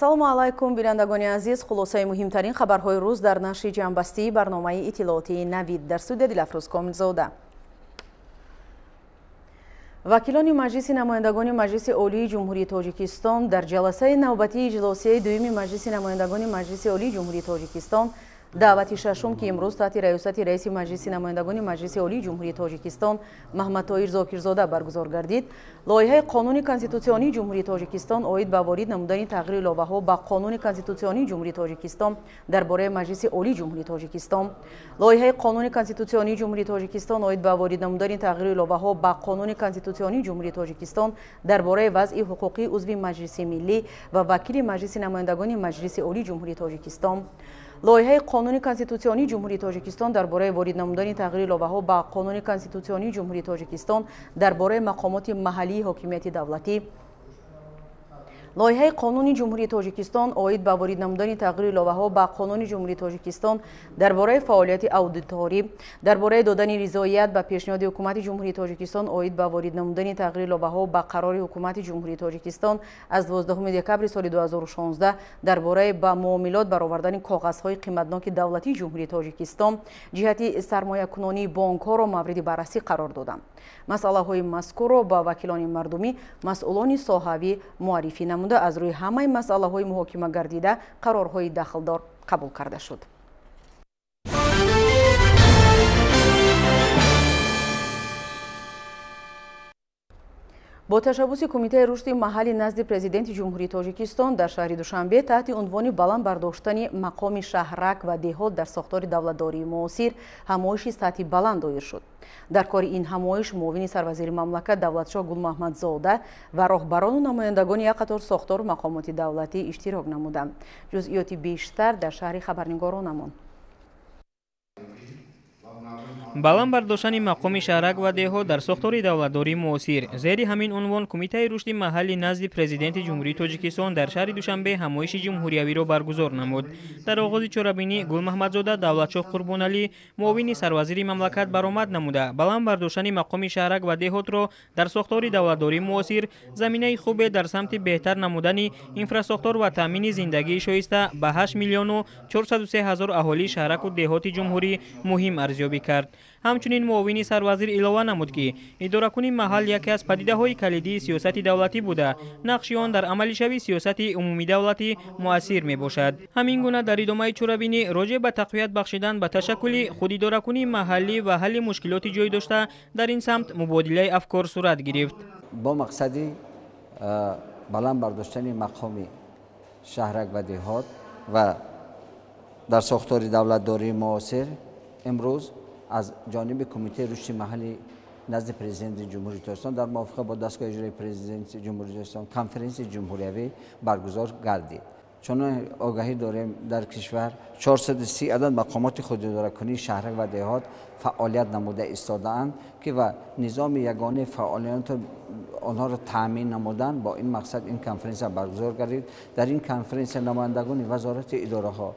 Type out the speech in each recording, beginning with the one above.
ассалому алайкум бинандагони азиз, хулосаи муҳимтарин хабарҳои рӯз дар нашри ҷамъбастии барномаи иттилоотии навид дар студия Дилафрӯз Комилзода. вакилони маҷлиси намояндагони маҷлиси олии ҷумҳурии Тоҷикистон дар ҷаласаи навбатии иҷлосияи дуюми маҷлиси намояндагони маҷлиси олии ҷумҳурии Тоҷикистон даъвати шашум ки имруз таҳти раёсати раиси маҷлиси намояндагони маҷлиси олии ҷумҳурии Тоҷикистон Маҳмад Тоир Зокирзода баргузор гардид, лоиҳаи қонуни конститутсионии ҷумҳурии Тоҷикистон оид ба ворид намудани тағйири иловаҳо ба қонуни конститутсионии ҷумҳурии Тоҷикистон дар бораи маҷлиси олии ҷумҳурии Тоҷикистон, лоиҳаи қонуни конститутсионии ҷумҳурии Тоҷикистон оид ба ворид намудани тағйири иловаҳо ба қонуни конститутсионии ҷумҳурии Тоҷикистон дар бораи вазъи ҳуқуқи узви маҷлиси миллӣ ва вакили маҷлиси намояндагони маҷлиси олии ҷумҳурии Тоҷикистон, лоиҳаи қонуни конститутсионии ҷумҳурии Тоҷикистон дар бораи ворид намудани тағйири иловаҳо ба қонуни конститутсионии ҷумҳурии Тоҷикистон дар бораи мақомоти маҳаллии ҳокимияти давлатӣ, лоиҳаи қонуни ҷумҳурии Тоҷикистон оид ба ворид намудани тағйири иловаҳо ба қонуни ҷумҳурии Тоҷикистон дар бораи фаъолияти аудиторӣ, дар бораи додани ризоият ба пешниҳоди ҳукумати ҷумҳурии Тоҷикистон оид ба ворид намудани тағйири иловаҳо ба қарори ҳукумати ҷумҳурии Тоҷикистон аз 12 декабри соли 2016 дар бораи ба муомилот баровардани коғазҳои қиматноки давлатии ҷумҳурии Тоҷикистон ҷиҳати сармоякунонии бонкҳоро мавриди баррасӣ қарор доданд. масъалаҳои мазкурро ба вакилони мардумӣ, масъулони соҳавӣ муаррифӣ намуда аз рӯи ҳамаи масъалаҳои муҳокима гардида қарорҳои дахлдор қабул карда шуд. бо ташаббуси кумитаи рушди маҳаллӣ назди президенти ҷумҳурии Тоҷикистон дар шаҳри Душанбе таҳти унвони баланд бардоштани мақоми шаҳрак ва деҳот дар сохтори давлатдории муосир ҳамоиши сатҳи баланд доир шуд. дар кори ин ҳамоиш муовини сарвазири мамлакат Давлатшоҳ Гулмаҳмадзода ва роҳбарону намояндагони як қатор сохтору мақомоти давлатӣ иштирок намуданд. ҷузъиёти бештар дар шаҳри хабарнигоронамон. баланд бардоштани мақоми шаҳрак ва деҳот дар сохтори давлатдории муосир зери ҳамин унвон кумитаи рушди маҳаллӣ назди президенти ҷумҳурии Тоҷикистон дар шаҳри Душанбе ҳамоиши ҷумҳуриявиро баргузор намуд. дар оғози чорабинӣ Гулмаҳмадзода Давлатшоҳ Қурбоналӣ муовини сарвазири мамлакат баромад намуда баланд бардоштани мақоми шаҳрак ва деҳотро дар сохтори давлатдории муосир заминаи хубе дар самти беҳтар намудани инфрасохтор ва таъмини зиндагии шоиста ба 8 миллиону 403 ҳазор аҳолии шаҳраку деҳоти ҷумҳурӣ муҳим арзёбӣ кард. ҳамчунин муовини сарвазир илова намуд ки идоракуни маҳал яке аз падидаҳои калидии сиёсати давлатӣ буда нақши он дар амалишавии сиёсати умумии давлатӣ муассир мебошад. ҳамин гуна дар идомаи чорабинӣ роҷеъ ба тақвият бахшидан ба ташаккули худидоракунии маҳаллӣ ва ҳалли мушкилоти ҷой дошта дар ин самт мубодилаи афкор сурат гирифт. бо мақсади баланд бардоштани мақоми шаҳрак ва деҳот ва дар сохтори давлатдории муосир имруз аз ҷониби кумитаи рушди маҳаллӣ назди президенти ҷумҳурии Тоҷикистон дар мувофиқат бо дастгоҳи иҷроии президенти ҷумҳурии Тоҷикистон конференсияи ҷумҳуриявӣ баргузор гардид. чунон огаҳӣ дорем дар кишвар 430 адад мақомоти худидоракунии шаҳрак ва деҳот фаъолият намуда истодаанд ки ва низоми ягонаи фаъолият онҳоро таъмин намудан бо ин мақсад ин конференсия баргузор гардид. дар ин конференсия намояндагони вазорати идораҳо,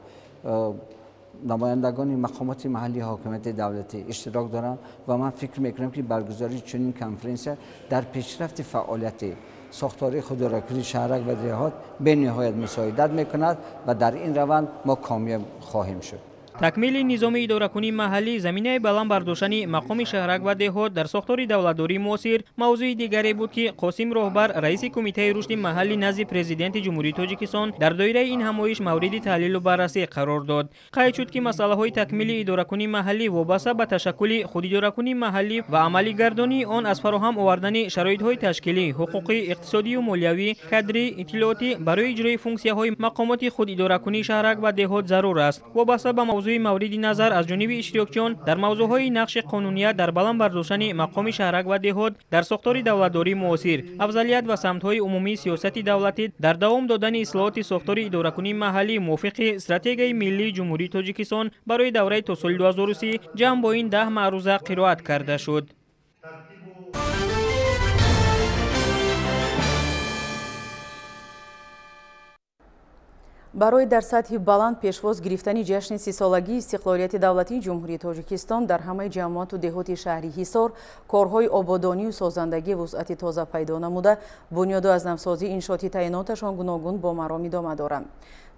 намояндагони мақомоти маҳаллии ҳокимияти давлатӣ иштирок доранд ва ман фикр мекунам ки баргузории чунин конференсия дар пешрафти фаъолияти сохтори худидоракунии шаҳрак ва деҳот бениҳоят мусоидат мекунад ва дар ин раванд мо комёб хоҳем шуд. такмили низоми идоракунии маҳаллӣ заминаи баланд бардоштани мақоми шаҳрак ва деҳот дар сохтори давлатдории муосир мавзӯи дигаре буд ки Қосим роҳбар раиси кумитаи рушди маҳаллӣ назди президенти ҷумҳурии Тоҷикистон дар доираи ин ҳамоиш мавриди таҳлилу баррасӣ қарор дод. қайд шуд ки масъалаҳои такмили идоракунии маҳаллӣ вобаста ба ташаккули худидоракунии маҳаллӣ ва амалигардонии он аз фароҳам овардани шароитҳои ташкилӣ, ҳуқуқӣ, иқтисодию молиявӣ, кадрӣ, иттилоотӣ барои иҷрои функсияҳои мақомоти худидоракунии шаҳрак ва деҳот зарур аст. вобаста ба мавзӯи мавриди назар аз ҷониби иштирокчиён дар мавзӯъҳои нақши қонуният дар баланд бардоштани мақоми шаҳрак ва деҳот дар сохтори давлатдории муосир, афзалият ва самтҳои умумии сиёсати давлатӣ дар давом додани ислоҳоти сохтори идоракунии маҳаллӣ мувофиқи стратегияи миллии ҷумҳурии Тоҷикистон барои давраи то соли 2030 ҷамъ бо ин 10 маъруза қироат карда шуд. барои дар сатҳи баланд пешвоз гирифтани ҷашни 30-солагии истиқлолияти давлатии ҷумҳурии Тоҷикистон дар ҳамаи ҷамоату деҳоти шаҳри Ҳисор корҳои ободонию созандагӣ вусъати тоза пайдо намуда, бунёду аз навсозии иншооти таъиноташон гуногун бо маром идома доранд.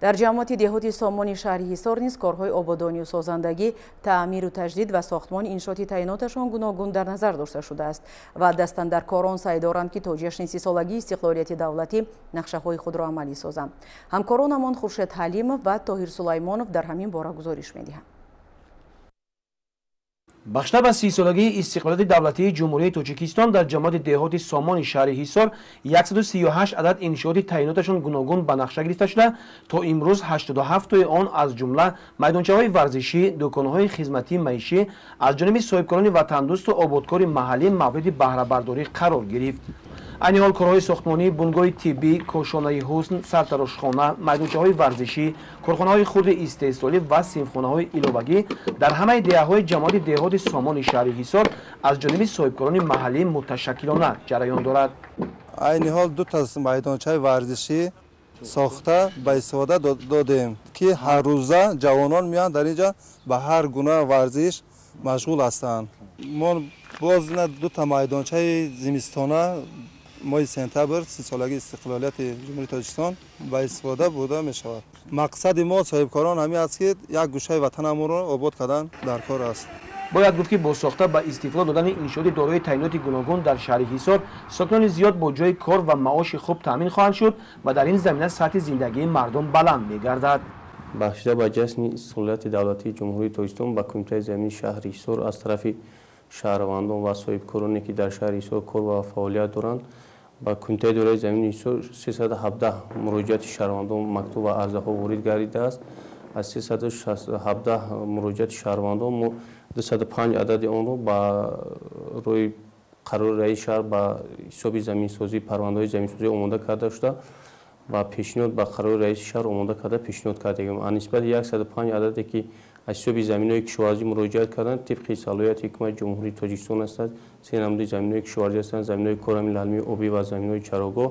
дар ҷамоати деҳоти сомони шаҳри Ҳисор низ корҳои ободонию созандагӣ, таъмиру таҷдид ва сохтмони иншооти таъиноташон гуногун дар назар дошта шудааст ва дастандаркорон саъй доранд ки то ҷашни 30-солагии истиқлолияти давлатӣ нақшаҳои худро амалӣ созанд. ҳамкоронамон Хуршед Ҳалимов ва Тоҳир Сулаймонов дар ҳамин бора гузориш медиҳанд. бахшта ба 30-солагии истиқлолияти давлатии ҷумҳурии Тоҷикистон дар ҷамоати деҳоти сомони шаҳри Ҳисор 138 адад иншооти таъиноташон гуногун ба нақша гирифта шуда, то имрӯз 87 он аз ҷумла майдончаҳои варзишӣ, дӯконҳои хизматӣ маишӣ аз ҷониби соҳибкорони ватандӯсту ободкори маҳаллӣ мавриди баҳрабардорӣ қарор гирифт. айни ҳол корҳои сохтмонӣ, бунгоҳи тиббӣ, кошонаи ҳусн, сартарошхона, майдончаҳои варзишӣ, корхонаҳои хурди истеҳсолӣ ва синфхонаҳои иловагӣ дар ҳамаи деҳаҳои ҷамоати деҳоти сомони шаҳри Ҳисор аз ҷониби соҳибкорони маҳаллӣ муташаккилона ҷараён дорад. айни ҳол ду та майдончаи варзишӣ сохта ба истифода додем ки ҳар рӯза ҷавонон меоянд дар инҷа ба ҳар гуна варзиш машғул ҳастанд. мо боз ду та майдончаи зимистона моҳи сентябр 30-солагии истиқлолияти ҷумҳурии Тоҷикистон ба истифода бурда мешавад. мақсади мо соҳибкорон ҳамин аст ки як гӯшаи ватанамонро обод кардан дар кор аст. бояд гуфт ки бо сохта ба истифода додани иншооти дорои таъиноти гуногун дар шаҳри Ҳисор сокинони зиёд бо ҷои кор ва маоши хуб таъмин хоҳанд шуд ва дар ин замина сатҳи зиндагии мардум баланд мегардад. бахшида ба ҷашни истиқлолияти давлатии ҷумҳурии Тоҷикистон ба кумитаи замини шаҳри Ҳисор аз тарафи шаҳрвандон ва соҳибкороне ки дар шаҳри Ҳисор кор ва фаъолият доранд ба кумитаи дораи замини Ҳисор 317 муроҷиати шаҳрвандон мактуб ва арзаҳо ворид гардидааст. аз 317 муроҷиати шаҳрвандон мо 205 адади онро ба рӯи қарори раиси шаҳр ба ҳисоби заминсозӣ парвандаҳои заминсозӣ омода карда шуда ва пешниҳод ба қарори раиси шаҳр омода карда пешниҳод кардем. аз нисбати 105 ададе ки аз ҳисоби заминҳои кишоварзӣ муроҷиат карданд, тибқи салоҳияти ҳукумати ҷумҳурии Тоҷикистон ҳастад, се намуди заминҳои кишоварзӣ ҳастанд, заминҳои корами лалмии обӣ ва заминҳои чарогоҳ.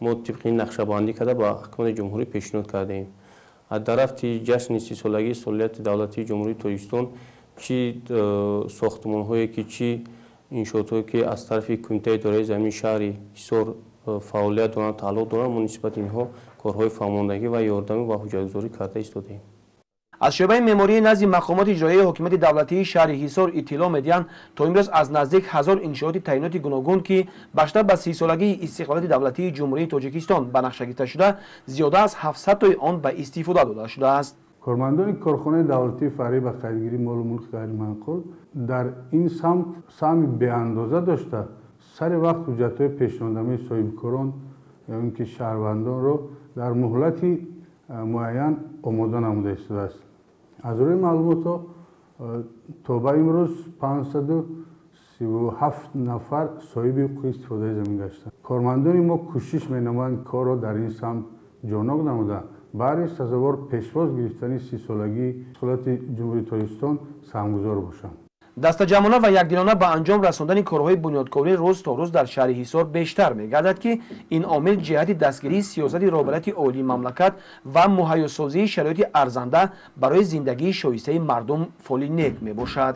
мо тибқи нақшабандӣ карда ба ҳукумати ҷумҳурӣ пешниҳод кардем. аз тарафи ҷашни 30-солагии истиқлолияти давлатии ҷумҳурии Тоҷикистон чӣ сохтмонҳое ки чӣ иншоотҳое ки аз тарафи кумитаи дораи замини шаҳри Ҳисор фаъолият доранд, тааллуқ доранд, мо нисбати инҳо корҳои фаҳмондагӣ ва ёрдамӣ ва ҳуҷҷатгузорӣ карда истодем. аз шӯъбаи меъмории назди мақомоти иҷроияи ҳокимияти давлатии шаҳри Ҳисор иттилоъ медиҳанд, то имрӯз аз наздик 1000 иншооти таъиноти гуногун ки бахшта ба 30-солагии истиқлолияти давлатии ҷумҳурии Тоҷикистон ба нақша гирифта шуда, зиёда аз 700 он ба истифода дода шудааст. кормандони корхонаи давлатии фаръӣ ба қайдгирии молу мулки ғайриманқул дар ин самт саҳми беандоза дошта сари вақт ҳуҷҷатҳои пешниҳоднамаи соҳибкорон ё ин ки шаҳрвандонро дар муҳлати муайян омода намуда истодааст. аз рӯи маълумотҳо то ба имрӯз 537 нафар соҳиби ҳуқуқи истифодаи замин гаштанд. кормандони мо кӯшиш менамоянд корро дар ин самт ҷонок намуда баъри сазовор пешвоз гирифтани 30-солагии истиқлолияти ҷумҳурии Тоҷикистон саҳмгузор бошанд. дастаҷамона ва якдилона ба анҷом расондани корҳои бунёдкорӣ рӯз то рӯз дар шаҳри Ҳисор бештар мегардад ки ин омил ҷиҳати дастгирии сиёсати роҳбарияти олии мамлакат ва муҳайёсозии шароити арзанда барои зиндагии шоистаи мардум фоли нек мебошад.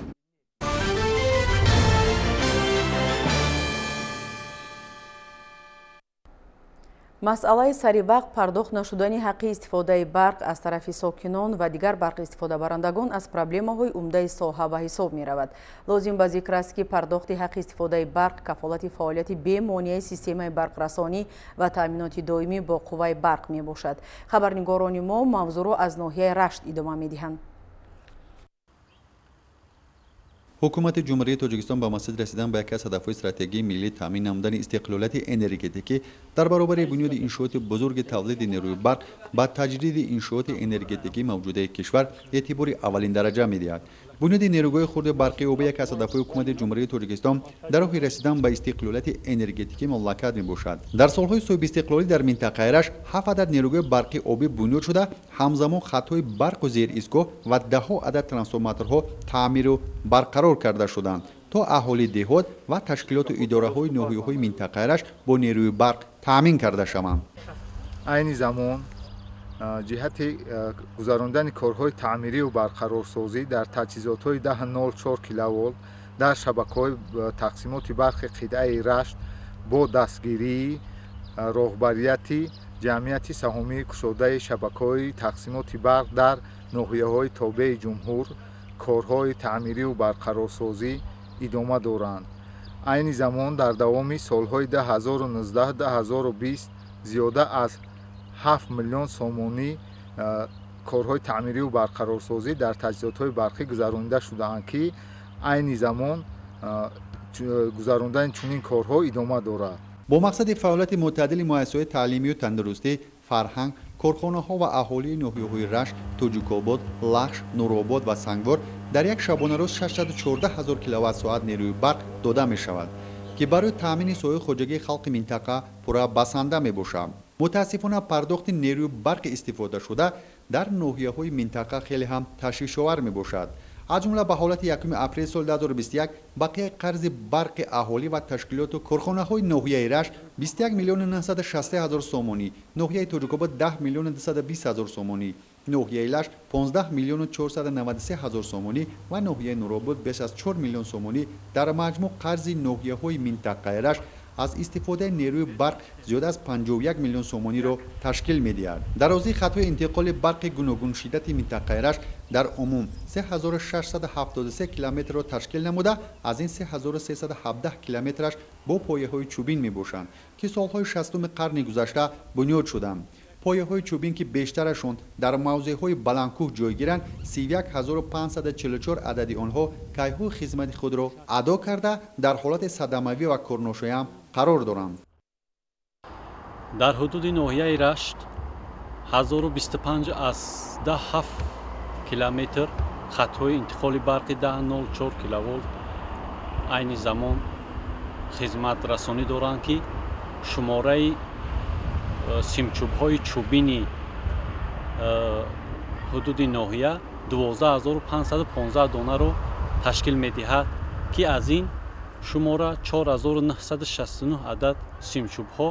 масъалаи саривақт пардохт нашудани ҳаққи истифодаи барқ аз тарафи сокинон ва дигар барқистифодабарандагон аз проблемаҳои умдаи соҳа ба ҳисоб меравад. лозим ба зикр аст ки пардохти ҳаққи истифодаи барқ кафолати фаъолияти бемонеаи системаи барқрасонӣ ва таъминоти доимӣ бо қувваи барқ мебошад. хабарнигорони мо мавзӯъро аз ноҳияи Рашт идома медиҳанд. ҳукумати ҷумҳурии Тоҷикистон ба мақсад расидан ба яке аз ҳадафҳои стратегии миллии таъмин намудани истиқлолияти энергетикӣ дар баробари бунёди иншооти бузурги тавлиди нерӯи барқ ба таҷдиди иншооти энергетикӣ мавҷудаи кишвар эътибори аввалин дараҷа медиҳад. бунёди нерӯгоҳи хурди барқи обӣ яке аз ҳадафҳои ҳукумати ҷумҳурии Тоҷикистон дар роҳи расидан ба истиқлолияти энергетикӣ мамлакат мебошад. дар солҳои соҳибистиқлолӣ дар минтақаи Рашт 7 адад нерӯгоҳи барқи обӣ бунёд шуда, ҳамзамон хатҳои барқу зеристгоҳ ва даҳҳо адад трансформаторҳо таъмиру барқарор карда шуданд, то аҳолии деҳот ва ташкилоту идораҳои ноҳияҳои минтақаи Рашт бо нерӯи барқ таъмин карда шаванд. айни замон ҷиҳати гузарондани корҳои таъмирию барқарорсозӣ дар таҷҳизотҳои 1004 киловолт дар шабакаҳои тақсимоти барқи қидаи Рашт бо дастгирии роҳбарияти ҷамъияти саҳомии кушодаи шабакаҳои тақсимоти барқ дар ноҳияҳои тобеи ҷумҳур корҳои таъмирию барқарорсозӣ идома доранд. айни замон дар давоми солҳои 2019-2020 зиёда аз 7 миллион сомонӣ корҳои таъмирию барқарорсозӣ дар таҷҳизотҳои барқӣ гузаронида шудаанд, ки айни замон гузарондани чунин корҳо идома дорад. бо мақсади фаъолияти мӯътадили муассисаҳои таълимию тандурустӣ, фарҳанг, корхонаҳо ва аҳолии ноҳияҳои Рашт, Тоҷикобод, Лахш, Нуробод ва Сангвор дар як шабонарӯз 614 000 киловаттсоат нерӯи барқ дода мешавад, ки барои таъмини соҳаи хоҷагии халқи минтақа пурра басанда мебошад. мутаассифона пардохти нерӯи барқи истифодашуда дар ноҳияҳои минтақа хеле ҳам ташвишовар мебошад. аз ҷумла ба ҳолати 1 апрели соли 2021 бақияи қарзи барқи аҳолӣ ва ташкилоту корхонаҳои ноҳияи Рашт 21 миллиони 960 000 сомонӣ, ноҳияи Тоҷикобод 10 миллиони 220 000 сомонӣ, ноҳияи Лаш 15 миллиони 493 000 сомонӣ ва ноҳияи Нуробод беш аз 4 миллион сомонӣ дар маҷмӯъ қарзи ноҳияҳои минтақаи Рашт аз истифодаи нерӯи барқ зиёда аз 51 миллион сомониро ташкил медиҳад. дарозии хатҳои интиқоли барқи гуногун шиддати минтақаи Рашт дар умум 3673 километрро ташкил намуда, аз ин 3317 километраш бо пояҳои чӯбин мебошанд, ки солҳои 60 қарни гузашта бунёд шуданд. пояҳои чӯбин, ки бештарашон дар мавзеъҳои баландкӯҳ ҷойгиранд, 31544 адади онҳо кайҳои хизмати худро адо карда дар ҳолати садамавӣ ва корношоям қарор доранд. дар ҳудуди ноҳияи Рашт 1025 аз 17 километр хатҳои интиқоли барқи 1004 киловолт айни замон хизматрасонӣ доранд, ки шумораи симчӯбҳои чӯбини ҳудуди ноҳия 12515 донаро ташкил медиҳад, ки аз ин шумора 4969 адад симчӯбҳо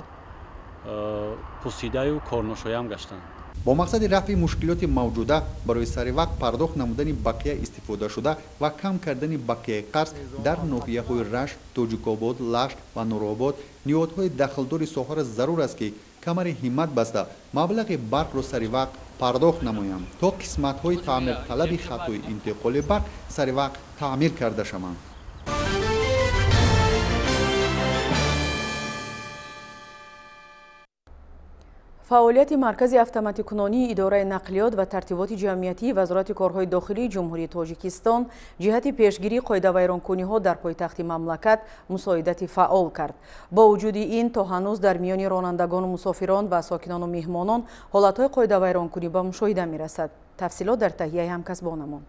пусидаю корношоям гаштанд. бо мақсади рафъи мушкилоти мавҷуда барои саривақт пардохт намудани бақия истифодашуда ва кам кардани бақияи қарз дар ноҳияҳои Рашт, Тоҷикобод, Лахш ва Нуробод ниҳодҳои дахлдори соҳаро зарур аст, ки камари ҳиммат баста маблағи барқро саривақт пардохт намоянд, то қисматҳои таъмирталаби хатҳои интиқоли барқ саривақт таъмир карда шаванд. фаъолияти маркази автоматикунонии идораи нақлиёт ва тартиботи ҷамъиятии вазорати корҳои дохилии ҷумҳурии Тоҷикистон ҷиҳати пешгирии қоидавайронкуниҳо дар пойтахти мамлакат мусоидати фаъол кард. бо вуҷуди ин то ҳанӯз дар миёни ронандагону мусофирон ва сокинону меҳмонон ҳолатҳои қоидавайронкунӣ ба мушоҳида мерасад. тафсилот дар таҳияи ҳамкасбонамон.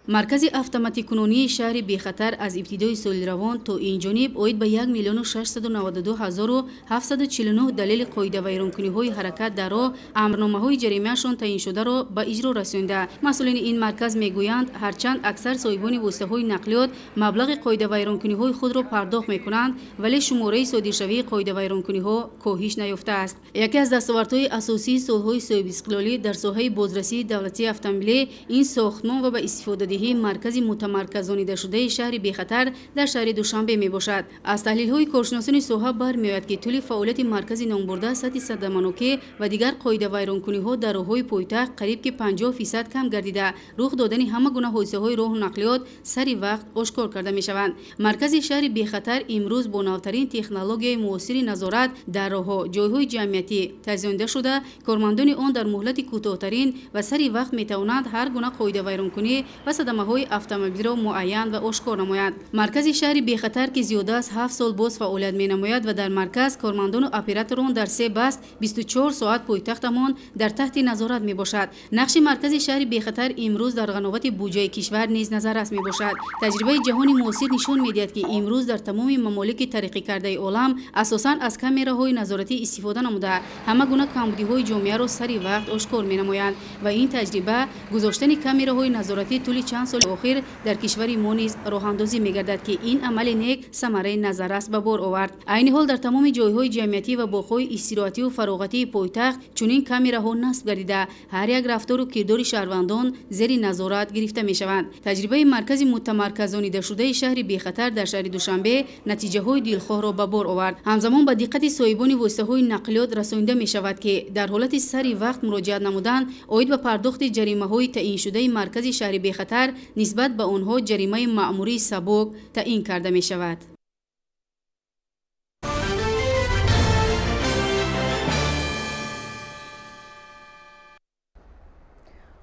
маркази автоматикунонии шаҳри бехатар аз ибтидои соли равон то инҷониб оид ба 1 миллиону 692 749 далели қоидавайронкуниҳои ҳаракат дар роҳ амрномаҳои ҷаримаашон таъиншударо ба иҷро расонида. масъулини ин марказ мегӯянд, ҳарчанд аксар соҳибони воситаҳои нақлиёт маблағи қоидавайронкуниҳои худро пардохт мекунанд, вале шумораи содиршавии қоидавайронкуниҳо коҳиш наёфтааст. яке аз дастовардҳои асосии солҳои соҳибистиқлолӣ дар соҳаи бозрасии давлатии автомобилӣ ин сохтмон ва ба истифода маркази мутамарказонидашудаи шаҳри бехатар дар шаҳри Душанбе мебошад. аз таҳлилҳои коршиносони соҳа бармеояд, ки тӯли фаъолияти маркази номбурда сатҳи садаманокӣ ва дигар қоидавайронкуниҳо дар роҳҳои пойтахт қариб ки 50% кам гардида, рух додани ҳама гуна ҳодисаҳои роҳу нақлиёт сари вақт ошкор карда мешаванд. маркази шаҳри бехатар имруз бо навтарин технологияи муосири назорат дар роҳҳо, ҷойҳои ҷамъиятӣ тазиёнида шуда, кормандони он дар муҳлати кӯтоҳтарин ва сари вақт метавонанд ҳар гуна қоидавайронкунӣ ва садамаҳои автомобилро муайян ва ошкор намоянд. маркази шаҳри бехатар, ки зиёда аз 7 сол боз фаъолият менамояд ва дар марказ кормандону операторон дар 3 баст 24 соат пойтахтамон дар таҳти назорат мебошад. нақши маркази шаҳри бехатар имрӯз дар ғановати буҷаи кишвар низ назаррас мебошад. таҷрибаи ҷаҳони муосир нишон медиҳад, ки имрӯз дар тамоми мамолики тараққикардаи олам асосан аз камераҳои назоратӣ истифода намуда ҳама гуна камбудиҳои ҷомеаро сари вақт ошкор менамоянд ва ин таҷриба гузоштани камераҳои назоратӣ тӯли چند سال اخیر در کشور ما نیز راهاندازی می‌گردد که این عمل نیک ثمره نظر است به بار آورد. عین حال در تمام جایهای جمعیتی و باغ‌های استراحتی و فراغتی پایتخت چنین کامراها نصب گردیده هر یک رفتار و کردار شهروندان زیر نظارت گرفته می‌شوند. تجربه مرکز متمرکزانیده شده شهر بی‌خطر در شهر دوشنبه نتیجه‌های دلخواه را به بار آورد. همزمان به دقت صاحبان واسطه‌های نقلیات رسانیده می‌شود که در حالت سری وقت مراجعت نمودن اید به پرداخت جریمه‌های تعیین شده مرکز شهر بی‌خطر نسبت به آنها جریمه مأموری سبک تعیین کرده می‌شود.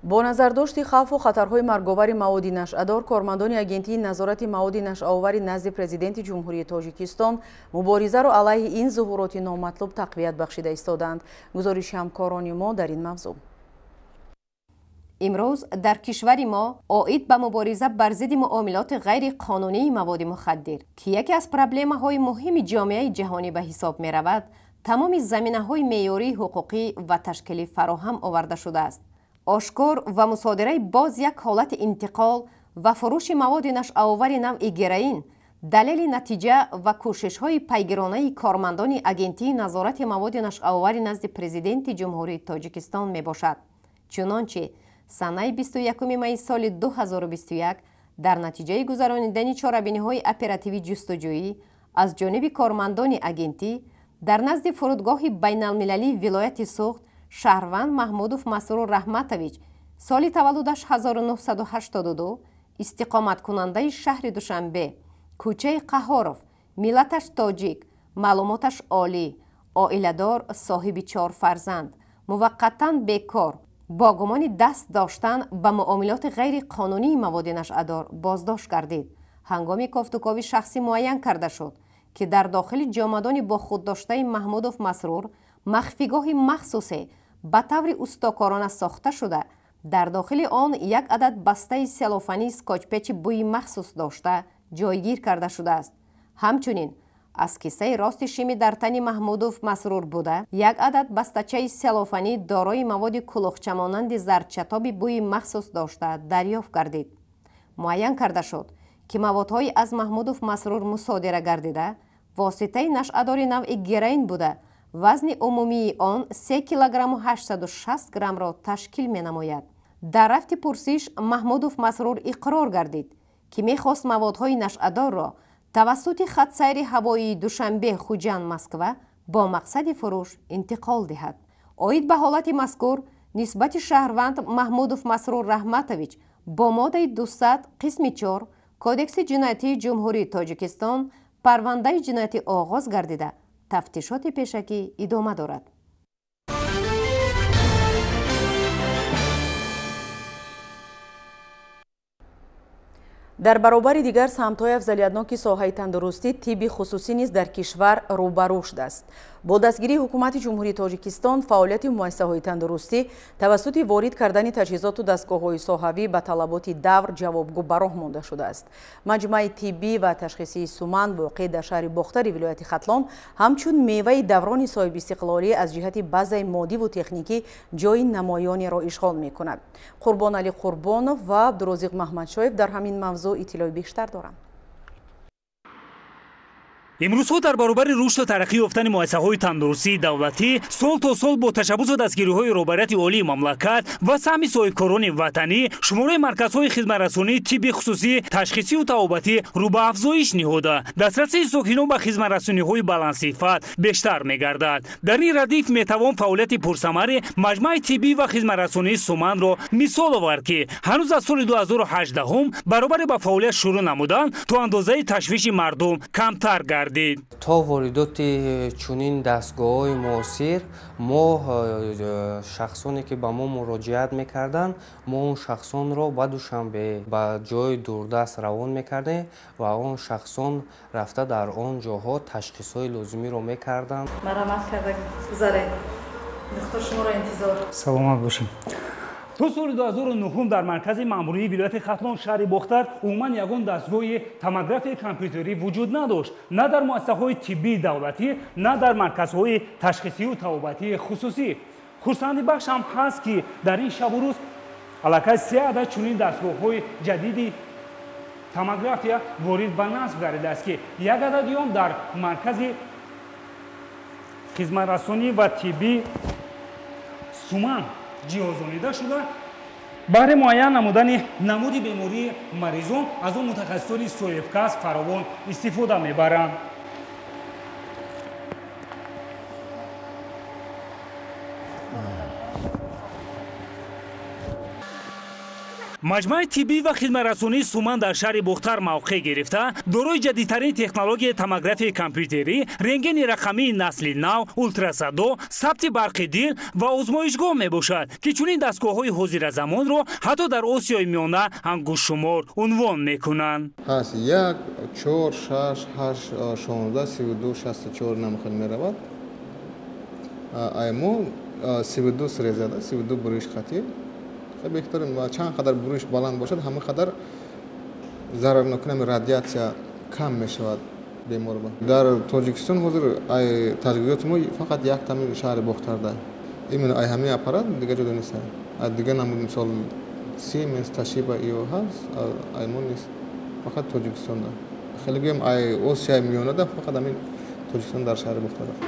با نظرداشت خوف و خطرهای مرگاور مواди نشئه‌دار کارمندان агентии назорати маводи нашъаовари назди президенти ҷумҳурии тоҷикистон мубориза ро алайҳи ин зуҳуроти номатлуб тақвият бахшида истоданд. гузориши ҳамкорони мо дар ин мавзӯъ. имрӯз дар кишвари мо оид ба мубориза бар зидди муомилоти ғайриқонунии маводи мухадир ки яке аз проблемаҳои муҳими ҷомеаи ҷаҳонӣ ба ҳисоб меравад, тамоми заминаҳои меъёрии ҳуқуқӣ ва ташкилӣ фароҳам оварда шудааст. ошкор ва мусодираи боз як ҳолати интиқол ва фурӯши маводи нашъаовари навъи героин далели натиҷа ва кӯшишҳои пайгиронаи кормандони агентии назорати маводи нашъаовари назди президенти ҷумҳурии тоҷикистон мебошад. чунончи санаи 21 майи соли 2021 дар натиҷаи гузаронидани чорабиниҳои оперативи ҷустуҷӯӣ аз ҷониби кормандони агентӣ дар назди фурудгоҳи байналмилалии вилояти суғд шаҳрванд маҳмудов масрур раҳматович соли таваллудаш 1982 истиқоматкунандаи шаҳри душанбе, кӯчаи қаҳоров, миллаташ тоҷик, маълумоташ олӣ, оиладор, соҳиби 4 фарзанд, муваққатан бекор бо гумони даст доштан ба муомилоти ғайриқонунии маводи нашъадор боздошт гардид. ҳангоми кофтукови шахсӣ муайян карда шуд ки дар дохили ҷомадони бо худдоштаи маҳмудов масрур махфигоҳи махсусе ба таври устокорона сохта шуда дар дохили он як адад бастаи селофани скотчпечи бӯи махсус дошта ҷойгир карда шудааст. ҳамчунин аз киссаи рости шими дар тани маҳмудов масрур буда як адад бастачаи селофанӣ дорои маводи кулухчамонанди зардчатоби бӯи махсус дошта дарёфт гардид. муайян карда шуд ки маводҳои аз маҳмудов масрур мусодира гардида воситаи нашъадори навъи героин буда вазни умумии он 3 килограмму 860 граммро ташкил менамояд. дар рафти пурсиш маҳмудов масрур иқрор гардид ки мехост маводҳои нашъадорро тавассути хатсайри ҳавоии душанбе хуҷанд москва бо мақсади фурӯш интиқол диҳад. оид ба ҳолати мазкур нисбати шаҳрванд маҳмудов масрур раҳматович бо моддаи 200 қисми 4 кодекси ҷиноятии ҷумҳурии тоҷикистон парвандаи ҷиноятӣ оғоз гардида тафтишоти пешакӣ идома дорад. дар баробари дигар самтҳои афзалиятноки соҳаи тандурустӣ тибби хусусӣ низ дар кишвар рӯ ба рушд аст. бо дастгирии ҳукумати ҷумҳурии тоҷикистон фаъолияти муассисаҳои тандурустӣ тавассути ворид кардани таҷҳизоту дастгоҳҳои соҳавӣ ба талаботи давр ҷавобгӯ ба роҳ монда шудааст. маҷмӯаи тиббӣ ва ташхисии суман воқеъ дар шаҳри Бохтари вилояти Хатлон ҳамчун меваи даврони соҳибистиқлолӣ аз ҷиҳати базаи моддиву техникӣ ҷойи намоёнеро ишғол мекунад. Қурбонали Қурбонов ва Абдурозиқ Маҳмадшоев дар ҳамин мавзӯъ иттилои бештар доранд. имрӯзҳо дар баробари рушду тараққӣ ёфтани муассисаҳои тандурустии давлатӣ сол то сол бо ташаббусу дастгириҳои роҳбарияти олии мамлакат ва саҳми соҳибкорони ватанӣ шумораи марказҳои хизматрасонии тибби хусусӣ, ташхисию табобатӣ рӯ ба афзоиш ниҳода дастрасии сокинон ба хизматрасониҳои баландсифат бештар мегардад. дар ин радиф метавон фаъолияти пурсамари маҷмӯаи тиббӣ ва хизматрасонии суманро мисол овард ки ҳанӯз аз соли 2018 баробаре ба фаъолият шурӯъ намудан то андозаи ташвиши мардум камтар гардид. то воридоти чунин дастгоҳҳои муосир мо шахсоне ки ба мо муроҷиат мекарданд мо он шахсонро ба Душанбе ба ҷои дурдаст равон мекардем ва он шахсон рафта дар он ҷоҳо ташхисҳои лозимиро мекарданд. марамат карда гузаред. духтур шуморо интизор. саломат бошед. то соли 2009 дар маркази маъмурии вилояти Хатлон шаҳри Бохтар умуман ягон дастгоҳи томографияи компютерӣ вуҷуд надошт, на дар муассисаҳои тиббии давлатӣ, на дар марказҳои ташхисию табобатии хусусӣ. хурсандибахш ҳам ҳаст ки дар ин шабу рӯз аллакай 3 адад чунин дастгоҳҳои ҷадиди томография ворид ба насб гардидааст ки як адади он дар маркази хизматрасонӣ ва тиббии Суман ҷиҳозонида шуда баҳри муайян намудани намуди бемории маризон аз он мутахассисони соҳибкасб фаровон истифода мебаранд. маҷмӯи тиббӣ ва хидматрасонии Суман дар шаҳри Бохтар мавқеъ гирифта дорои ҷадидтарин технологияи томографияи компютерӣ, рентгени рақамии насли нав, ултрасадо, сабти барқи дил ва озмоишгоҳ мебошад ки чунин дастгоҳҳои ҳозиразамонро ҳатто дар Осиёи миёна ангушшумор унвон мекунанд. ҳаст 1 4 6 8 16 32 64 намхел меравад. аймо 32 срезада 32 буриш хати беҳтар чанд қадар буриш баланд бошад ҳама қадар зарарнокунами радиатсия кам мешавад беморба. дар Тоҷикистон ҳозир таҷрибиёти мо фақат як тамин шаҳри Бохтарда именно ҳамин аппарат дига ҷода нест. дига намуд мисол Siemens, Toshiba ио ҳаст, мо нест, фақат Тоҷикистонда. хеле гӯем Осияи миёнада фақат ҳамин Тоҷикистон дар шаҳри Бохтар аст.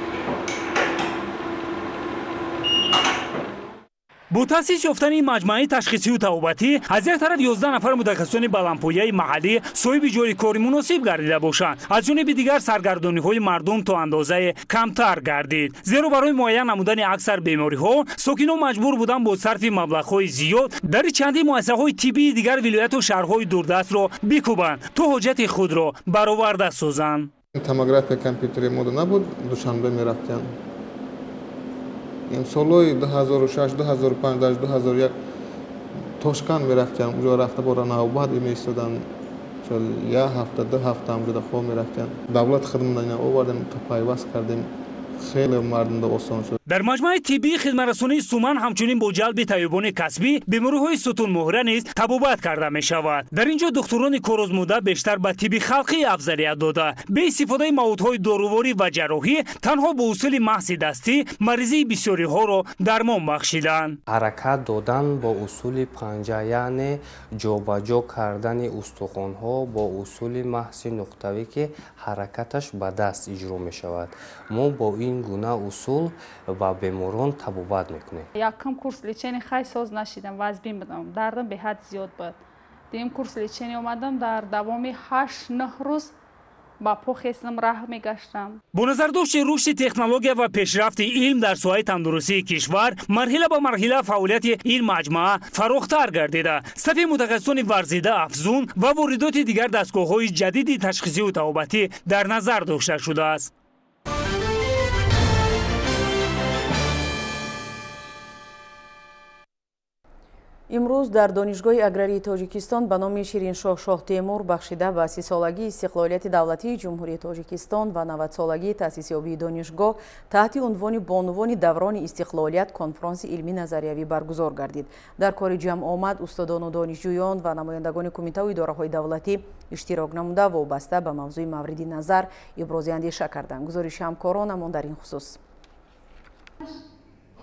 бо таъсис ёфтани маҷмӯи ташхисию табобатӣ аз як тараф 11 нафар мутахассисони баландпояи маҳаллӣ соҳиби ҷойи кори муносиб гардида бошанд, аз ҷониби дигар саргардониҳои мардум то андозае камтар гардид, зеро барои муайян намудани аксар бемориҳо сокинон маҷбур буданд бо сарфи маблағҳои зиёд дари чандин муассисаҳои тиббии дигар вилояту шаҳрҳои дурдастро бикӯбанд то ҳоҷати худро бароварда созанд. Томография компютери мода набуд, Душанбе мерафтем. Солҳои 2006, 2005, 2001 Тошкан мерафтем, уҷо рафта бо равнавбат меистодан. Я ҳафта, 2 ҳафта ҳамҷода хоб мерафтем. Давлат хидматдорӣ овардем, то пайваст кардем. хеле мардумда осон шуд. дар маҷмӯи тиббии хидматрасонии Суман ҳамчунин бо ҷалби табибони касбӣ бемориҳои сутунмоҳира низ табобат карда мешавад. дар ин ҷо духтурони корозмуда бештар ба тибби халқӣ афзалият дода, бе истифодаи маводҳои доруворӣ ва ҷарроҳӣ танҳо бо усули маҳси дастӣ маризии бисёриҳоро дармон бахшиданд. ҳаракат додан бо усули панҷа, яъне ҷобаҷо кардани устухонҳо бо усули маҳси нуқтавӣ ки ҳаракаташ ба даст иҷро мешавад. мо бо ин гуна усул ба беморон табобат мекунем. Якам курс лечения хай соз нашидам, вазбин будам, дардам беҳад зиёд буд. Дим курс лечения омадам, дар давоми 8-9 рӯз ба по хестам раҳ мегаштам. бо назардошти рушди технология ва пешрафти илм дар соҳаи тандурустии кишвар марҳила ба марҳила фаъолияти ин маҷмӯа фарохтар гардида, сафи мутахассисони варзида афзун ва воридоти дигар дастгоҳҳои ҷадиди ташхисию табобатӣ дар назар дошта шудааст. имрӯз дар донишгоҳи аграрии Тоҷикистон ба номи Шириншоҳ Шоҳ Темур бахшида ба 30-солагии истиқлолияти давлатии Ҷумҳурии Тоҷикистон ва 90-солагии таъсисёбии донишгоҳ таҳти унвони бонувони даврони истиқлолият конфронси илмӣ назариявӣ баргузор гардид. дар кори ҷамъ омад устодону донишҷӯён ва намояндагони кумитаи идораҳои давлатӣ иштирок намуда вобаста ба мавзӯи мавриди назар ибрози андеша карданд. гузориши ҳамкоронамон дар ин хусус.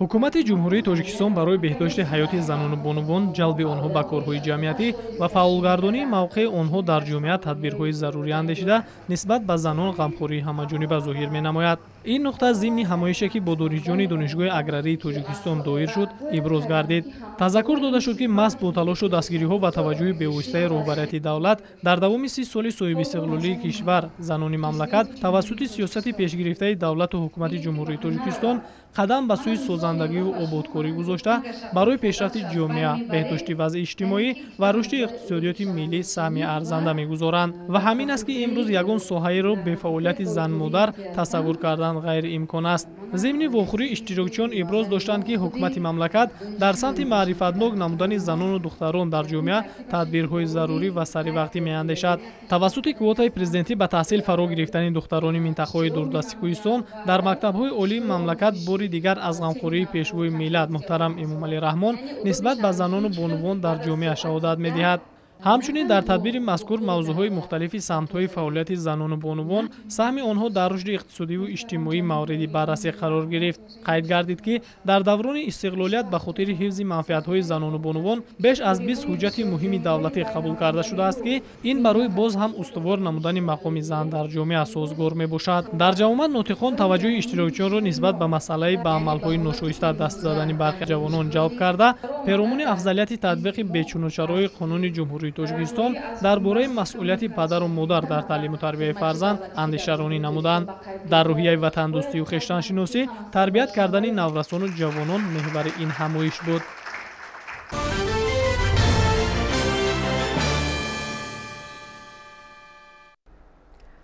ҳукумати ҷумҳурии Тоҷикистон барои беҳдошти ҳаёти занону бонувон, ҷалби онҳо ба корҳои ҷамъиятӣ ва фаъолгардонии мавқеъи онҳо дар ҷомеа тадбирҳои зарурӣ андешида нисбат ба занон ғамхории ҳамаҷониба зоҳир менамояд. ин нуқта зимни ҳамоише ки бо донишҷӯёни донишгоҳи аграрии Тоҷикистон доир шуд иброз гардид. тазаккур дода шуд ки маҳз бо талошу дастгириҳо ва таваҷҷӯҳи бевоситаи роҳбарияти давлат дар давоми 30 соли соҳибистиқлолии кишвар занони мамлакат тавассути сиёсати пешгирифтаи давлату ҳукумати ҷумҳурии Тоҷикистон қадам ба сӯи созандагию ободкорӣ гузошта барои пешрафти ҷомеа, беҳдошти вазъи иҷтимоӣ ва рушди иқтисодиёти миллӣ саҳми арзанда мегузоранд. ва ҳамин аст ки имрӯз ягон соҳаеро бе фаъолияти зан-модар тасаввур кардан ғайриимкон аст. зимни вохӯрӣ иштирокчиён иброз доштанд ки ҳукумати мамлакат дар самти маърифатнок намудани занону духтарон дар ҷомеа тадбирҳои зарурӣ ва саривақтӣ меандешад. тавассути квотаи президентӣ ба таҳсил фаро гирифтани духтарони минтақаҳои дурдасти Кӯҳистон дар мактабҳои олии мамлакат бори дигар аз ғамхории пешвои миллат муҳтарам Эмомалӣ Раҳмон нисбат ба занону бонувон дар ҷомеа шаҳодат медиҳад. ҳамчунин дар тадбири мазкур мавзӯъҳои мухталифи самтҳои фаъолияти занону бонувон саҳми онҳо дар рушди иқтисодиву иҷтимоӣ мавриди баррасӣ қарор гирифт. қайд гардид ки дар даврони истиқлолият ба хотири ҳифзи манфиатҳои занону бонувон беш аз 20 ҳуҷҷати муҳими давлатӣ қабул карда шудааст ки ин барои боз ҳам устувор намудани мақоми зан дар ҷомеа созгор мебошад. дар ҷавомат нутиқон таваҷҷӯҳи иштирокчиёнро нисбат ба масъалаи ба амалҳои ношоиста даст задани бархи ҷавонон ҷалб карда, перомони афзалияти татбиқи бечунучарои қонуни ҷумҳурии Тоҷикистон дар бораи масъулияти падару модар дар таълиму тарбияи фарзанд андешаронӣ намуданд. дар рӯҳияи ватандӯстию хештаншиносӣ тарбият кардани наврасону ҷавонон меҳвари ин ҳамоиш буд.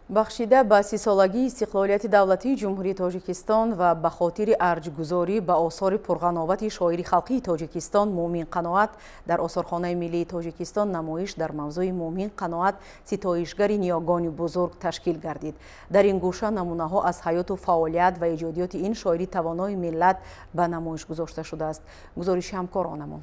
бахшида ба 30-солагии истиқлолияти давлатии ҷумҳурии Тоҷикистон ва ба хотири арҷгузорӣ ба осори пурғановати шоири халқии Тоҷикистон Муъмин Қаноат дар осорхонаи миллии Тоҷикистон намоиш дар мавзӯи Муъмин Қаноат ситоишгари ниёгони бузург ташкил гардид. дар ин гӯша намунаҳо аз ҳаёту фаъолият ва иҷодиёти ин шоири тавонои миллат ба намоиш гузошта шудааст. гузориши ҳамкоронамон.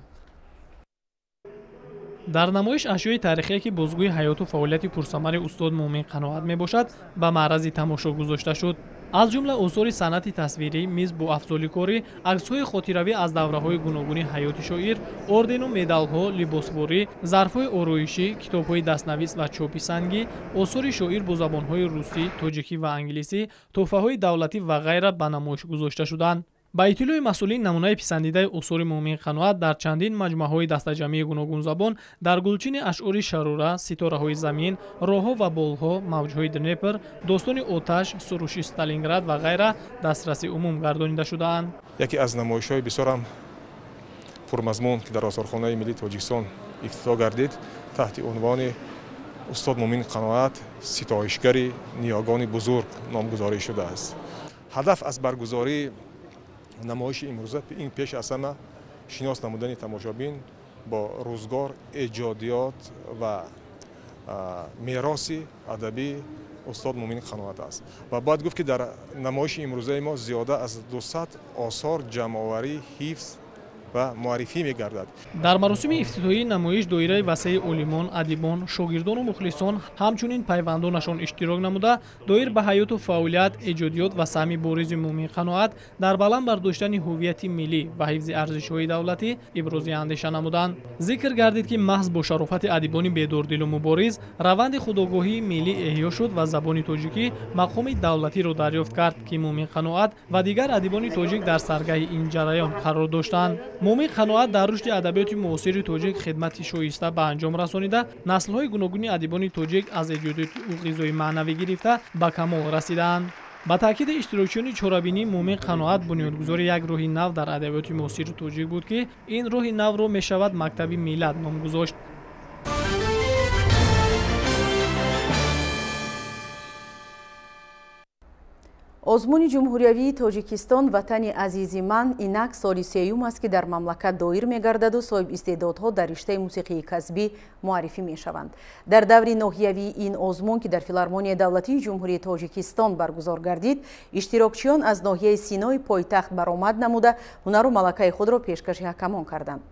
дар намоиш ашёи тарихие ки бозгӯи ҳаёту фаъолияти пурсамари устод Муъмин Қаноат мебошад ба маърази тамошо гузошта шуд. аз ҷумла осори санъати тасвирӣ, миз бо афзоликорӣ, аксҳои хотиравӣ аз давраҳои гуногуни ҳаёти шоир, ордену медалҳо, либосворӣ, зарфҳои ороишӣ, китобҳои дастнавис ва чопи сангӣ, осори шоир бо забонҳои русӣ, тоҷикӣ ва англисӣ, тӯҳфаҳои давлатӣ ва ғайра ба намоиш гузошта шуданд. ба иттилои масъулин намунаи писандидаи осори Муъмин Қаноат дар чандин маҷмӯъаҳои дастаҷамии гуногун забон дар гулчини ашъори Шарура, Ситораҳои замин, Роҳҳо ва болҳо, Мавҷҳои Днепр, Достони оташ, Суруши Сталинград ва ғайра дастраси умум гардонида шудаанд. яке аз намоишҳои бисёрам пурмазмун ки дар осорхонаи миллии Тоҷикистон ифтитоҳ гардид таҳти унвони устод Муъмин Қаноат ситоишгари ниёгони бузург номгузорӣ шудааст. ҳадаф аз баргузории намоиши имрӯза ин пеш аз ҳама шинос намудани тамошобин бо рӯзгор, эҷодиёт ва мероси адабии устод Муъмин Қаноат аст. ва бояд гуфт ки дар намоиши имрӯзаи мо зиёда аз 200 осор ҷамъоварӣ, ҳифз ва муаррифӣ мегардад. дар маросими ифтитоҳии намоиш доираи васеи олимон, адибон, шогирдону мухлисон ҳамчунин пайвандонашон иштирок намуда доир ба ҳаёту фаъолият, эҷодиёт ва саҳми боризи Муъмин Қаноат дар баланд бардоштани ҳуввияти миллӣ ва ҳифзи арзишҳои давлатӣ ибрози андеша намуданд. зикр гардид ки маҳз бо шарофати адибони бедордилу мубориз раванди худогоҳии миллӣ эҳьё шуд ва забони тоҷикӣ мақоми давлатиро дарёфт кард ки Муъмин Қаноат ва дигар адибони тоҷик дар саргаҳи ин ҷараён қарор доштанд. Муъмин Қаноат дар рушди адабиёти муосири тоҷик хидмати шоиста ба анҷом расонида, наслҳои гуногуни адибони тоҷик аз эҷодиёти ӯ ғизои маънавӣ гирифта ба камол расидаанд. ба таъкиди иштирокчиёни чорабинӣ Муъмин Қаноат бунёдгузори як роҳи нав дар адабиёти муосири тоҷик буд ки ин роҳи навро мешавад Мактаби миллат ном гузошт. озмуни ҷумҳуриявии Тоҷикистон ватани азизи ман инак соли сеюм аст ки дар мамлакат доир мегардаду соҳибистеъдодҳо дар риштаи мусиқии касбӣ муаррифӣ мешаванд. дар даври ноҳиявии ин озмун ки дар филармонияи давлатии ҷумҳурии Тоҷикистон баргузор гардид, иштирокчиён аз ноҳияи Синои пойтахт баромад намуда ҳунару малакаи худро пешкаши ҳакамон карданд.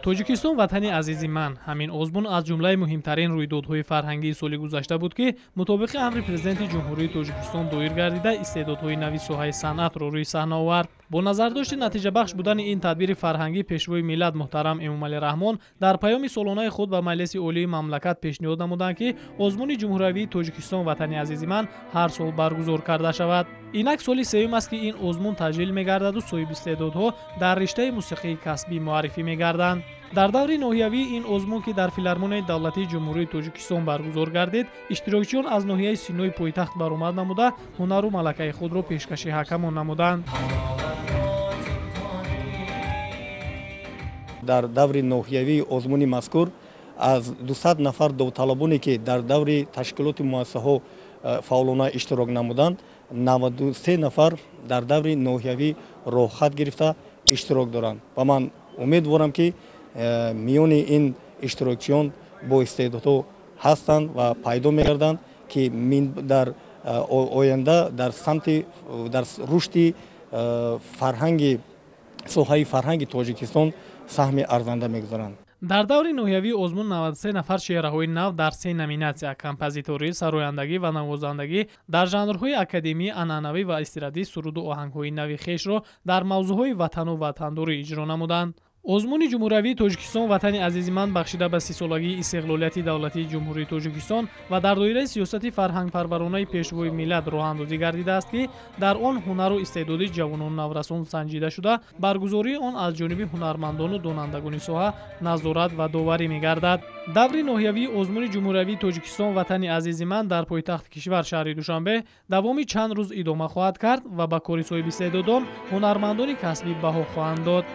Тоҷикистон ватани азизи ман ҳамин озмун аз ҷумлаи муҳимтарин рӯйдодҳои фарҳангии соли гузашта буд ки мутобиқи амри президенти ҷумҳурии Тоҷикистон доир гардида истеъдодҳои нави соҳаи санъатро рӯи саҳна овард. бо назардошти натиҷабахш будани ин тадбири фарҳангӣ пешвои миллат муҳтарам Эмомалӣ Раҳмон дар паёми солонаи худ ба Маҷлиси олии мамлакат пешниҳод намуданд ки озмуни ҷумҳуриявии Тоҷикистон ватани азизи ман ҳар сол баргузор карда шавад. инак соли сеюм аст ки ин озмун таҷлил мегардаду соҳибистеъдодҳо дар риштаи мусиқии касбӣ муаррифӣ мегарданд. дар даври ноҳиявии ин озмун ки дар филармонияи давлатии ҷумҳурии Тоҷикистон баргузор гардид, иштирокчиён аз ноҳияи Синои пойтахт баромад намуда ҳунару малакаи худро пешкаши ҳакамон намуданд. дар даври ноҳиявии озмуни мазкур аз 200 нафар довталабоне ки дар даври ташкилоти муассисаҳо фаъолона иштирок намуданд, 93 нафар дар даври ноҳиявӣ роҳхат гирифта иштирок доранд ва ман умедворам ки миёни ин иштирокчиён бо истеъдодҳо ҳастанд ва пайдо мегарданд ки дар оянда дар самти дар рушди фарҳанги соҳаи фарҳанги Тоҷикистон саҳми арзанда мегузоранд. дар даври ноҳиявии озмун 93 нафар шеъраҳои нав дар 3 номинатсия композиторӣ, сарояндагӣ ва навозандагӣ дар жанрҳои академии анъанавӣ ва эстирадӣ суруду оҳангҳои нави хешро дар мавзӯъҳои ватану ватандорӣ иҷро намуданд. озмуни ҷумҳуриявии Тоҷикистон ватани азизи ман бахшида ба 30-солагии истиқлолияти давлатии ҷумҳурии Тоҷикистон ва дар доираи сиёсати фарҳангпарваронаи пешвои миллат роҳандозӣ гардидааст, ки дар он ҳунару истеъдоди ҷавонон наврасон санҷида шуда, баргузории он аз ҷониби ҳунармандону донандагони соҳа назорат ва доварӣ мегардад. даври ноҳиявии озмуни ҷумҳуриявии Тоҷикистон ватани азизи ман дар пойтахти кишвар шаҳри Душанбе давоми чанд рӯз идома хоҳад кард ва ба кори соҳибистеъдодон ҳунармандони касбӣ баҳо хоҳанд дод.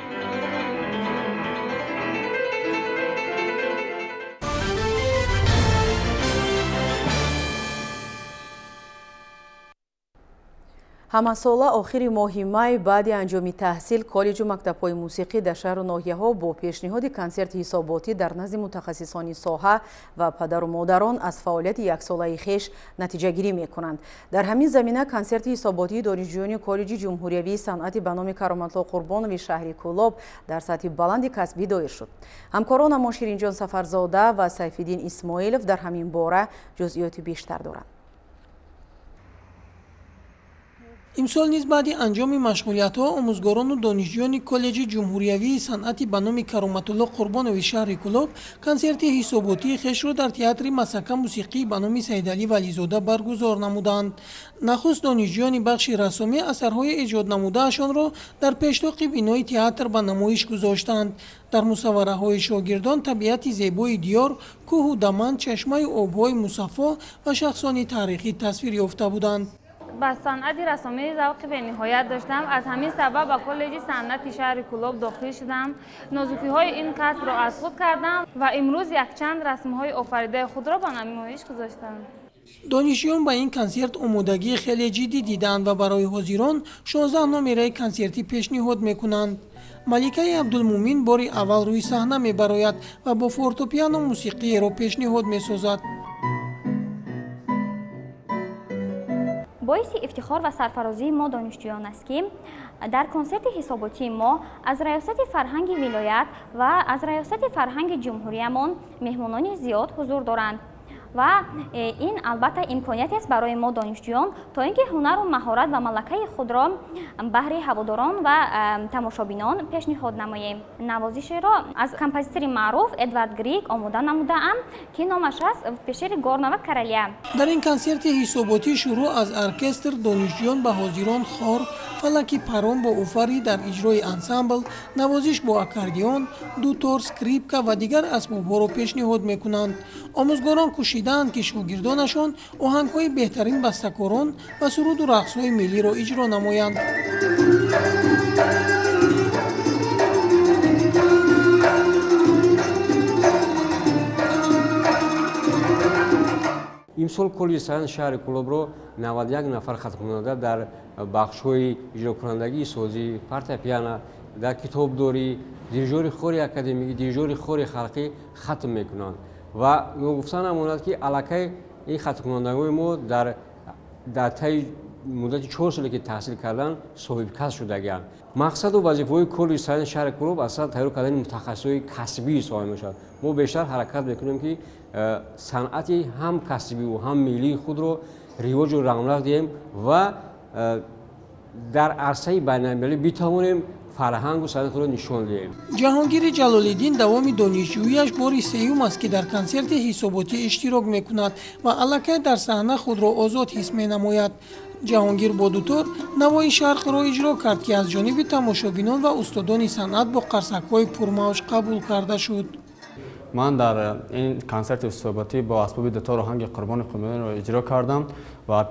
ҳамасола охири моҳи май баъди анҷоми таҳсил коллеҷу мактабҳои мусиқӣ дар шаҳру ноҳияҳо бо пешниҳоди консерти ҳисоботӣ дар назди мутахассисони соҳа ва падару модарон аз фаъолияти яксолаи хеш натиҷагирӣ мекунанд. дар ҳамин замина консерти ҳисоботии донишҷӯёни коллеҷи ҷумҳуриявии санъати ба номи Кароматло Қурбонови шаҳри Кӯлоб дар сатҳи баланди касбӣ доир шуд. ҳамкоронам Ширинҷон Сафарзода ва Сайфиддин Исмоилов дар ҳамин бора ҷузъиёти бештар доранд. имсол низ баъди анҷоми машғулиятҳо омӯзгорону донишҷӯёни коллеҷи ҷумҳуриявии санъати ба номи Кароматулло Қурбонови шаҳри Кӯлоб консерти ҳисоботии хешро дар театри масака мусиқӣ ба номи Саидалӣ Вализода баргузор намуданд. нахуст донишҷӯёни бахши рассомӣ асарҳои эҷоднамудаашонро дар пештоқи бинои театр ба намоиш гузоштанд. дар мусаввараҳои шогирдон табиати зебои диёр, кӯҳу даман, чашмаю обҳои мусаффо ва шахсони таърихӣ тасвир ёфта буданд. با صنعت رسمی ذوقی به نهایت داشتم. از همین سبب با کالج صنعتی شهر کولوب داخل شدم. نازکی های این کسب را از خود کردم و امروز یک چند رسم های آفریده خود را به نمایش گذاشتم. دانشجویان با این کنسرت آمادگی خیلی جدی دیدند و برای حاضران 16 نمره کنسرتی پیشنهاد میکنند. ملکه عبدالمومن باری اول روی صحنه میبراید و با فورتوپیانو موسیقی را پیشنهاد میسازد. باعث افتخار و سرفرازی ما دانشجویان است که در کنسرت حساباتی ما از ریاست فرهنگ ولایت و از ریاست فرهنگ جمهوریمان مهمانان زیاد حضور دارند و این البته امکانیتی است برای ما دانشجویان تا اینکه هنر و مهارت و ملکه خود را بهر هواداران و تماشابینان پیشنهاد نماییم. نوازش را از کمپوزیتور معروف ادوارد گریگ آماده نموده‌ام که نامش است پشیر گورنوا کرالیا. در این کنسرت حساباتی شروع از ارکستر دانشجویان به حاضران خور، فلکی پران با اوفری در اجرای انسامبل، نوازش با اکاردیون، دوتور، اسکریپکا و دیگر اسباب‌ها را پیشنهاد می‌کنند. آموزگاران کوشیدند که شاگردانشان آهنگ‌های بهترین بسته‌کاران و سرود و رقص‌های ملی را اجرا نمایند. имсол коллеҷи санъати шаҳри Кӯлобро 91 нафар хатмкунанда дар бахшҳои иҷрокунандагии созӣ, фортепиано, дар китобдорӣ, дирижёри хори академикӣ, дирижёри хори халқӣ хатм мекунанд. ва гуфта намонад ки аллакай ин хатмкунандагони мо дар таи муддати 4 соле ки таҳсил кардан соҳибкасб шудагианд. мақсаду вазифаҳои коллеҷи санъати шаҳри Кӯлоб асlan тайёр кардани мутахассисои касбии соҳа мешавад. мо бештар ҳаракат мекунем ки санъати ҳам касбию ҳам миллии худро ривоҷу равнақ диҳем ва дар арсаи байналмилалӣ битавонем فرهنگ و سنت رو نشون دهیم. جهانگیر جلال‌الدین دوامی دانشجویش باری سیوم است که در کنسرت حساباتی اشتراک میکند و الکی در صحنه خود را آزاد حس مینماید. جهانگیر با دوتور نوای شرق را اجرا کرد که از جانب تماشابینان و استادان صنعت با قرصک‌های پرموج قبول کرده شد. من در این کنسرت حساباتی با اسباب دوتار آهنگ قربان قومیان را اجرا کردم و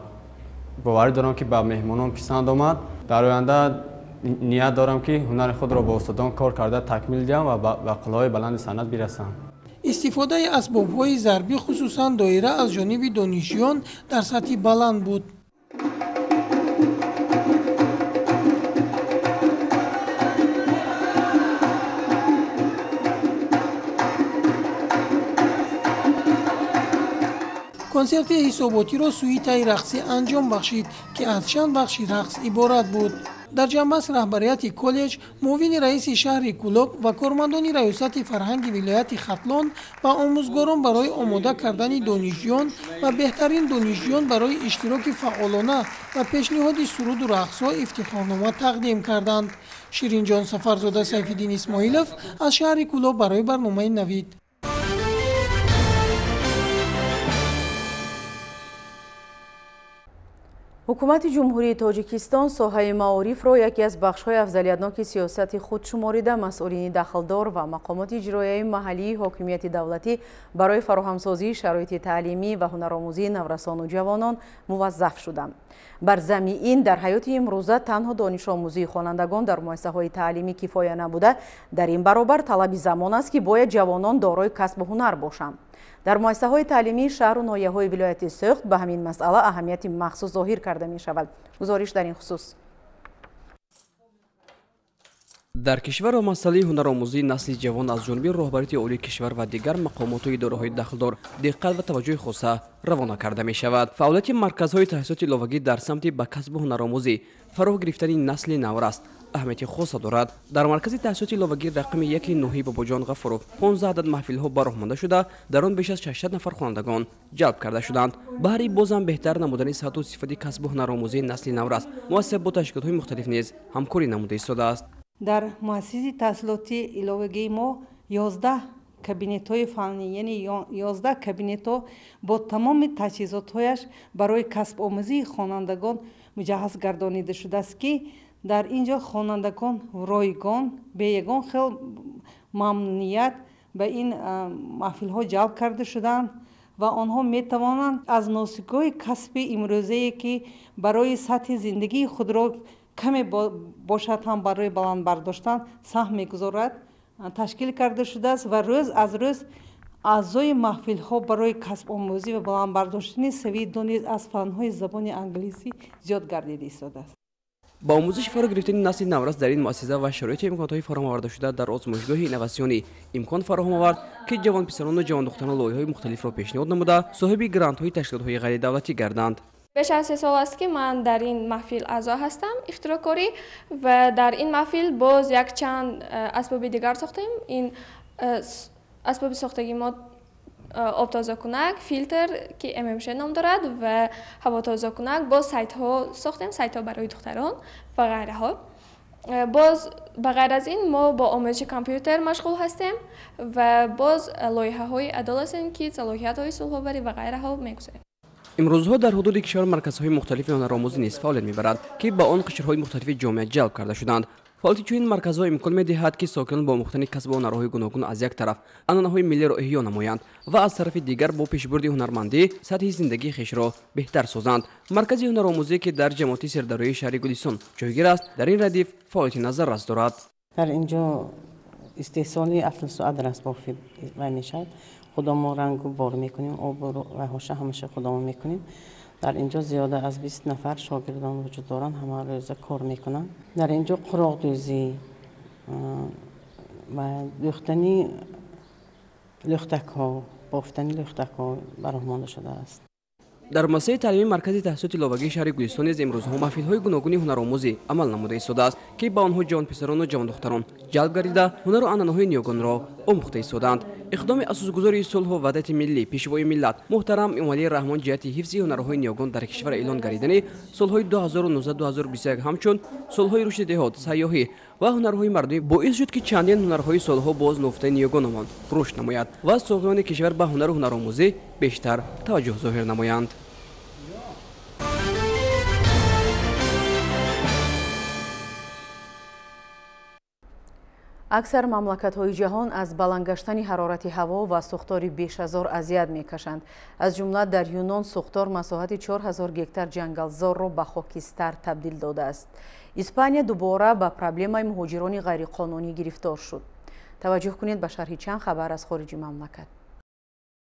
باور دارم که به مهمانان پسند آمد. در آینده نیت دارم که هنر خود را با استادان کار کرده تکمیل دهم و به قله‌های بلند صنعت برسم. استفاده اسباب‌های ضربی خصوصا دایره از جانب دانشجویان در سطح بلند بود. کنسرت حساباتی را سویتای رقصی انجام بخشید که از چند بخش رقص عبارت بود. дар ҷамъас раҳбарияти коллеҷ, муовини раиси шаҳри Кӯлоб ва кормандони раёсати фарҳанги вилояти Хатлон ба омӯзгорон барои омода кардани донишҷӯён ва беҳтарин донишҷӯён барои иштироки фаъолона ва пешниҳоди суруду рақсҳо ифтихорнома тақдим карданд. Ширинҷон Сафарзода Сайфиддин Исмоилов аз шаҳри Кӯлоб барои барномаи Навид. ҳукумати ҷумҳурии Тоҷикистон соҳаи маорифро яке аз бахшҳои афзалиятноки сиёсати худ шуморида, масъулини дахлдор ва мақомоти иҷроияи маҳаллии ҳокимияти давлатӣ барои фароҳамсозии шароити таълимӣ ва ҳунаромӯзии наврасону ҷавонон муваззаф шуданд. бар замми ин, дар ҳаёти имрӯза танҳо донишомӯзии хонандагон дар муассисаҳои таълимӣ кифоя набуда, дар ин баробар талаби замон аст ки бояд ҷавонон дорои касбу ҳунар бошанд. дар муассисаҳои таълимии шаҳру ноҳияҳои вилояти Сӯхт ба ҳамин масъала аҳамияти махсус зоҳир карда мешавад. гузориш дар ин хусус. дар кишвар ба масъалаи ҳунаромӯзии насли ҷавон аз ҷониби роҳбарияти олии кишвар ва дигар мақомоту идораҳои дахлдор диққат ва таваҷҷӯҳи хоса равона карда мешавад. фаъолияти марказҳои таҳсилоти иловагӣ дар самти ба касбу ҳунаромӯзӣ фароҳ гирифтани насли наврас аҳамияти хоса дорад. дар маркази таҳсилоти иловагӣ рақами 1 ноҳияи Бобоҷон Ғафуров 15 адад маҳфилҳо бароҳмонда шуда, дар он беш аз 600 нафар хонандагон ҷалб карда шуданд. баҳри бозам беҳтар намудани сатҳу сифати касбу ҳунаромӯзии насли наврас, муассиса бо ташкилотҳои мухталиф низ ҳамкорӣ намуда истодааст. дар муассисаи таҳсилоти иловагии мо 11 кабинетҳои фаннӣ, яъне 11 кабинетҳо бо тамоми таҷҳизотҳояш барои касбомӯзии хонандагон муҷаҳҳаз гардонида шудааст, ки дар инҷо хонандагон ройгон бе ягон хел мамнуният ба ин маҳфилҳо ҷалб карда шуданд ва онҳо метавонанд аз носигоҳи касби имрӯзае ки барои сатҳи зиндагии худро каме бошад ҳам барои баланд бардоштан саҳм мегузорад, ташкил карда шудааст ва рӯз аз рӯз аъзои маҳфилҳо барои касбомӯзӣ ва баландбардоштани савии дониш аз фанҳои забони англисӣ зиёд гардида истодааст. با آموزش فرا گرفتن نسل نورس در این مؤسسه و شرایط امکانات فراهم آورده شده در آزمایشگاه اینواسیونی امکان فراهم آورد که جوان پسران و جوان دختران لایه‌های مختلف را پیشنهاد نموده صاحب گرانت‌های تشکیلات‌های غیر دولتی گردند. بیش از 3 سال است که من در این محفل اعضا هستم اختراعکاری و در این محفل باز یک چند اسباب دیگر ساختیم. این اسباب ساختگی ما آب تازه کنک، فیلتر که MMC نام دارد و هوا تازه کنک، باز سایت ها ساختیم، سایت ها برای دختران و غیره ها. باز بغیر از این ما با آموزش کامپیوتر مشغول هستیم و باز لایحه های ادالسن کیت، صلاحیت های صلح‌آوری و غیره ها میگذاریم. امروزها در حدود کشور مرکزهای مختلف هنرآموزی نیز فعالیت میبرد که با آن قشرهای مختلف جامعه جلب کرده شدند. فعالیت چنین مرکزها امکان میدهد که ساکنان با مختن کسب و هنرهای گوناگون از یک طرف عنعنه‌های ملی را احیا نمایند و از طرف دیگر با پیشبرد هنرمندی سطح زندگی خویش را بهتر سازند. مرکز هنرآموزی که در جمعیت سرداروی شهر گلستان جایگیر است در این ردیف فعالیت نظر رس دارد. در اینجا استحصال افلاس و ادرس بافی میشد. خدا ما رنگ و بار میکنیم، آب و هاشه همیشه خدا ما میکنیم. در اینجا زیاده از 20 نفر شاگردان وجود دارند، همه روز کار میکنن. در اینجا قراق دوزی و دوختنی لختک ها، بافتنی لختک ها برآمده شده است. در مسئله تعلیمی مرکز تحصیلات لاوگی شهر گلستان نیز امروزها محفل‌های گوناگون هنرآموزی عمل نموده ایستاده است که با آنها جوان پسران و جوان دختران جلب گردیده هنر و عنعنه‌های نیاگان را آموخته ایستادند. اقدام اساسگذاری صلح و وحدت ملی پیشوای ملت محترم امالی رحمان جهت حفظ هنرهای نیاگان در کشور اعلان گردیدن صلح‌های 2019-2021 همچون صلح‌های رشد دهات، سیاحی و هنرهای مردمی باعث شد که چندین هنرهای صلح‌ها باز نفته نیاگانمان رشد نماید و ساکنان کشور به هنر و هنرآموزی بیشتر توجه ظاهر نمایند. аксар мамлакатҳои ҷаҳон аз баландгаштани ҳарорати ҳаво ва сӯхтори бешазор азият мекашанд. аз ҷумла дар юнон сӯхтор масоҳати 4000 гектар ҷангалзорро ба хокистар табдил додааст. испания дубора ба проблемаи муҳоҷирони ғайриқонунӣ гирифтор шуд. таваҷҷӯҳ кунед ба шарҳи чанд хабар аз хориҷи мамлакат.